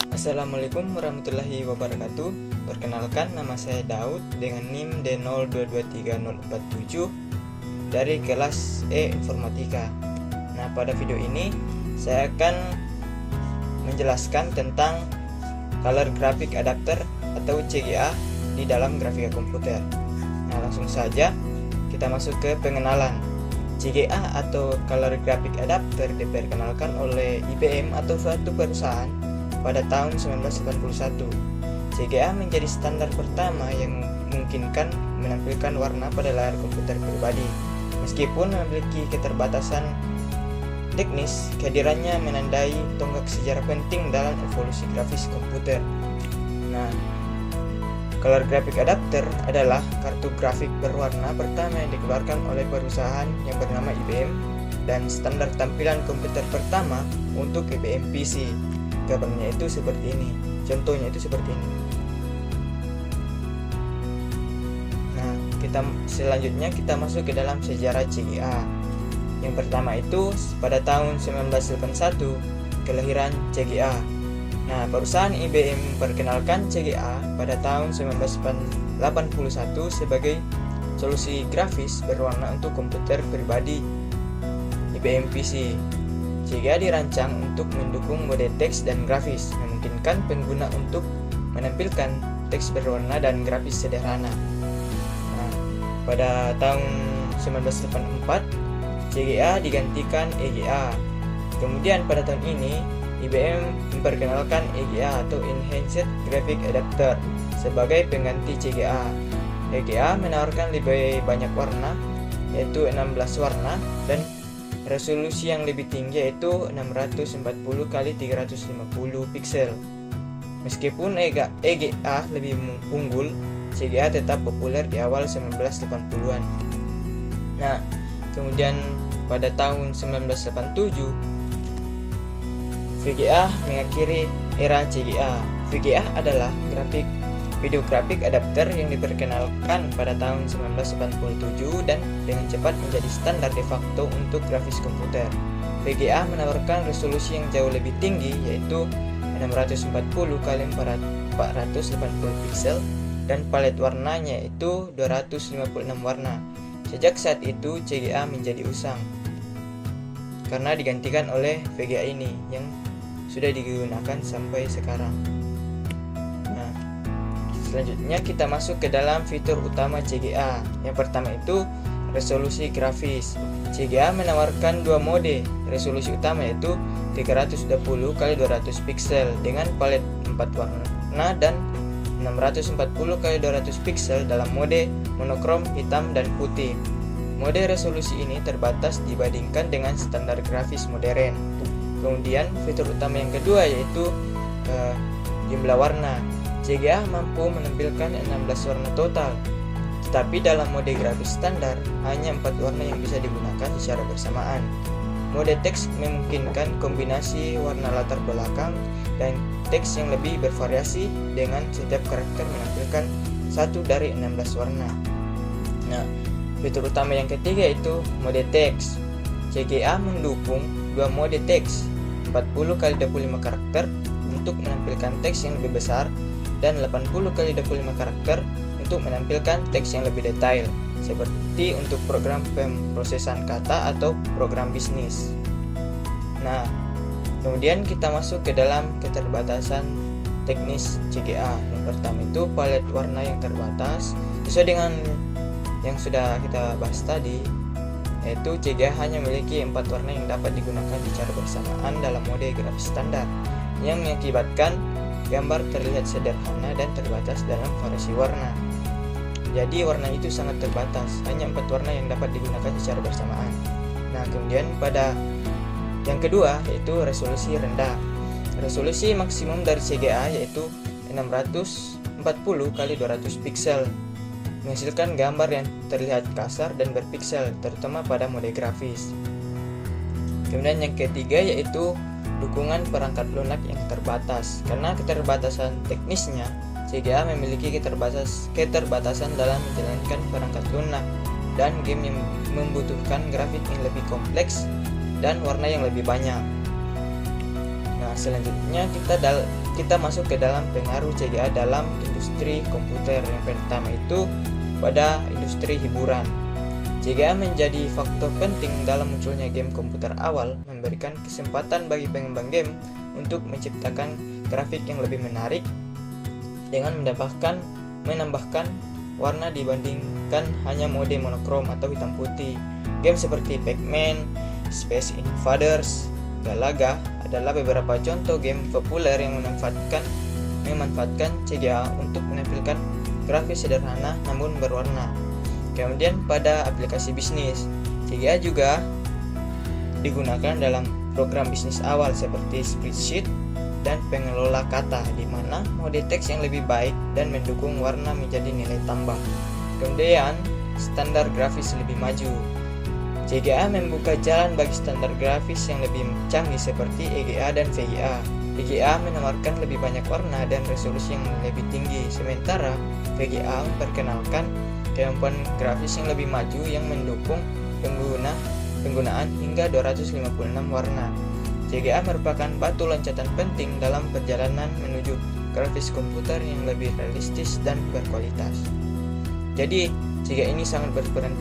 Assalamualaikum warahmatullahi wabarakatuh. Perkenalkan, nama saya Daud dengan NIM D02230047 dari kelas E Informatika. Nah, pada video ini saya akan menjelaskan tentang Color Graphic Adapter atau CGA di dalam grafika komputer. Nah, langsung saja kita masuk ke pengenalan. CGA atau Color Graphic Adapter diperkenalkan oleh IBM atau suatu perusahaan pada tahun 1981. CGA menjadi standar pertama yang memungkinkan menampilkan warna pada layar komputer pribadi. Meskipun memiliki keterbatasan teknis, kehadirannya menandai tonggak sejarah penting dalam evolusi grafis komputer. Nah, Color Graphic Adapter adalah kartu grafik berwarna pertama yang dikeluarkan oleh perusahaan yang bernama IBM dan standar tampilan komputer pertama untuk IBM PC. Gambarnya itu seperti ini, contohnya itu seperti ini. Nah, selanjutnya kita masuk ke dalam sejarah CGA. Yang pertama itu pada tahun 1981 kelahiran CGA. Nah, perusahaan IBM memperkenalkan CGA pada tahun 1981 sebagai solusi grafis berwarna untuk komputer pribadi IBM PC. CGA dirancang untuk mendukung mode teks dan grafis, memungkinkan pengguna untuk menampilkan teks berwarna dan grafis sederhana. Nah, pada tahun 1984, CGA digantikan EGA. Kemudian pada tahun ini, IBM memperkenalkan EGA atau Enhanced Graphic Adapter sebagai pengganti CGA. EGA menawarkan lebih banyak warna, yaitu 16 warna, dan resolusi yang lebih tinggi yaitu 640x350 pixel. Meskipun EGA lebih unggul, CGA tetap populer di awal 1980-an. Nah, kemudian pada tahun 1987, VGA mengakhiri era CGA. VGA adalah video graphic adapter yang diperkenalkan pada tahun 1987 dan dengan cepat menjadi standar de facto untuk grafis komputer. VGA menawarkan resolusi yang jauh lebih tinggi yaitu 640x480 pixel dan palet warnanya itu 256 warna. Sejak saat itu CGA menjadi usang karena digantikan oleh VGA ini yang sudah digunakan sampai sekarang. Nah, selanjutnya kita masuk ke dalam fitur utama CGA. Yang pertama itu resolusi grafis. CGA menawarkan dua mode resolusi utama yaitu 320x200 pixel dengan palet 4 warna dan 640x200 pixel dalam mode monokrom hitam dan putih. Mode resolusi ini terbatas dibandingkan dengan standar grafis modern. Kemudian fitur utama yang kedua yaitu jumlah warna. CGA mampu menampilkan 16 warna total, tetapi dalam mode grafis standar hanya 4 warna yang bisa digunakan secara bersamaan. Mode teks memungkinkan kombinasi warna latar belakang dan teks yang lebih bervariasi dengan setiap karakter menampilkan satu dari 16 warna. Nah, fitur utama yang ketiga yaitu mode teks. CGA mendukung dua mode teks, 40x25 karakter untuk menampilkan teks yang lebih besar dan 80x25 karakter untuk menampilkan teks yang lebih detail, seperti untuk program pemrosesan kata atau program bisnis. Nah, kemudian kita masuk ke dalam keterbatasan teknis CGA. Yang pertama itu palet warna yang terbatas. Sesuai dengan yang sudah kita bahas tadi, yaitu CGA hanya memiliki 4 warna yang dapat digunakan secara bersamaan dalam mode grafis standar, yang mengakibatkan gambar terlihat sederhana dan terbatas dalam variasi warna. Jadi warna itu sangat terbatas, hanya 4 warna yang dapat digunakan secara bersamaan. Nah, kemudian pada yang kedua yaitu resolusi rendah. Resolusi maksimum dari CGA yaitu 640x200 pixel, menghasilkan gambar yang terlihat kasar dan berpiksel, terutama pada mode grafis. Kemudian yang ketiga yaitu dukungan perangkat lunak yang terbatas. Karena keterbatasan teknisnya, CGA memiliki keterbatasan dalam menjalankan perangkat lunak dan game yang membutuhkan grafik yang lebih kompleks dan warna yang lebih banyak. Nah, selanjutnya kita kita masuk ke dalam pengaruh CGA dalam industri komputer. Yang pertama itu pada industri hiburan. CGA menjadi faktor penting dalam munculnya game komputer awal, memberikan kesempatan bagi pengembang game untuk menciptakan grafik yang lebih menarik dengan menambahkan warna dibandingkan hanya mode monokrom atau hitam putih. Game seperti Pac-Man, Space Invaders, Galaga adalah beberapa contoh game populer yang memanfaatkan CGA untuk menampilkan grafis sederhana namun berwarna. Kemudian pada aplikasi bisnis, CGA juga digunakan dalam program bisnis awal seperti spreadsheet dan pengelola kata, di mana mode teks yang lebih baik dan mendukung warna menjadi nilai tambah. Kemudian standar grafis lebih maju. CGA membuka jalan bagi standar grafis yang lebih canggih seperti EGA dan VGA. EGA menawarkan lebih banyak warna dan resolusi yang lebih tinggi, sementara VGA memperkenalkan kemampuan grafis yang lebih maju yang mendukung penggunaan hingga 256 warna. CGA merupakan batu loncatan penting dalam perjalanan menuju grafis komputer yang lebih realistis dan berkualitas. Jadi, CGA ini sangat berperan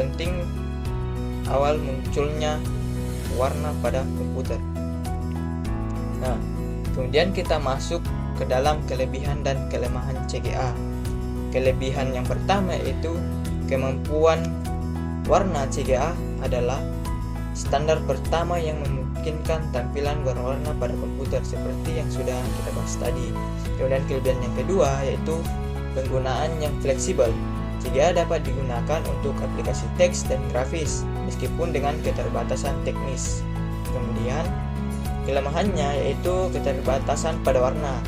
penting awal munculnya warna pada komputer. Nah, kemudian kita masuk ke dalam kelebihan dan kelemahan CGA. Kelebihan yang pertama yaitu kemampuan warna CGA adalah standar pertama yang memungkinkan tampilan berwarna pada komputer seperti yang sudah kita bahas tadi. Kemudian kelebihan yang kedua yaitu penggunaan yang fleksibel. CGA dapat digunakan untuk aplikasi teks dan grafis meskipun dengan keterbatasan teknis. Kemudian kelemahannya yaitu keterbatasan pada warna.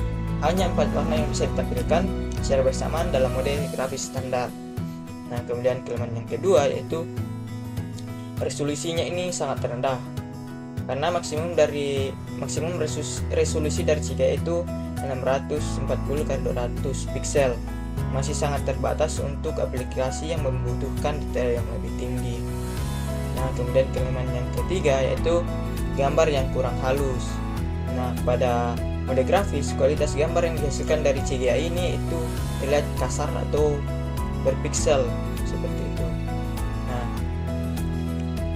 Hanya 4 warna yang bisa ditampilkan secara bersamaan dalam mode grafis standar. Nah, kemudian kelemahan yang kedua yaitu resolusinya ini sangat rendah. Karena maksimum resolusi dari CGA itu 640x200 pixel. Masih sangat terbatas untuk aplikasi yang membutuhkan detail yang lebih tinggi. Nah, kemudian kelemahan yang ketiga yaitu gambar yang kurang halus. Nah, pada mode grafis, kualitas gambar yang dihasilkan dari CGA ini itu terlihat kasar atau berpiksel seperti itu. Nah,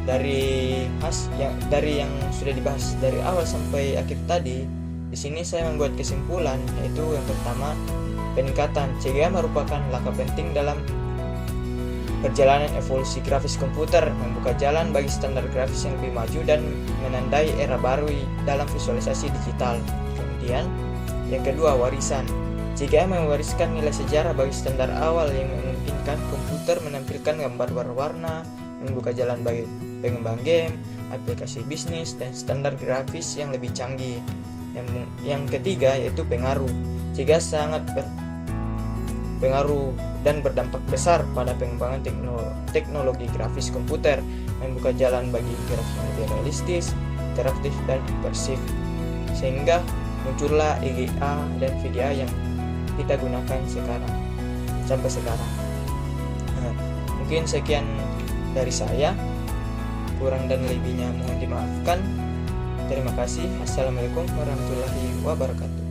dari yang sudah dibahas dari awal sampai akhir tadi, di sini saya membuat kesimpulan yaitu yang pertama, peningkatan CGA merupakan langkah penting dalam perjalanan evolusi grafis komputer, membuka jalan bagi standar grafis yang lebih maju dan menandai era baru dalam visualisasi digital. Kemudian, yang kedua, warisan. CGA mewariskan nilai sejarah bagi standar awal yang memungkinkan komputer menampilkan gambar berwarna, membuka jalan bagi pengembang game, aplikasi bisnis, dan standar grafis yang lebih canggih. Yang ketiga yaitu pengaruh. CGA sangat berpengaruh dan berdampak besar pada pengembangan teknologi grafis komputer, membuka jalan bagi grafis yang lebih realistis, interaktif, dan imersif, sehingga muncullah EGA dan VGA yang kita gunakan sampai sekarang. Nah, mungkin sekian dari saya, kurang dan lebihnya mohon dimaafkan. Terima kasih. Assalamualaikum warahmatullahi wabarakatuh.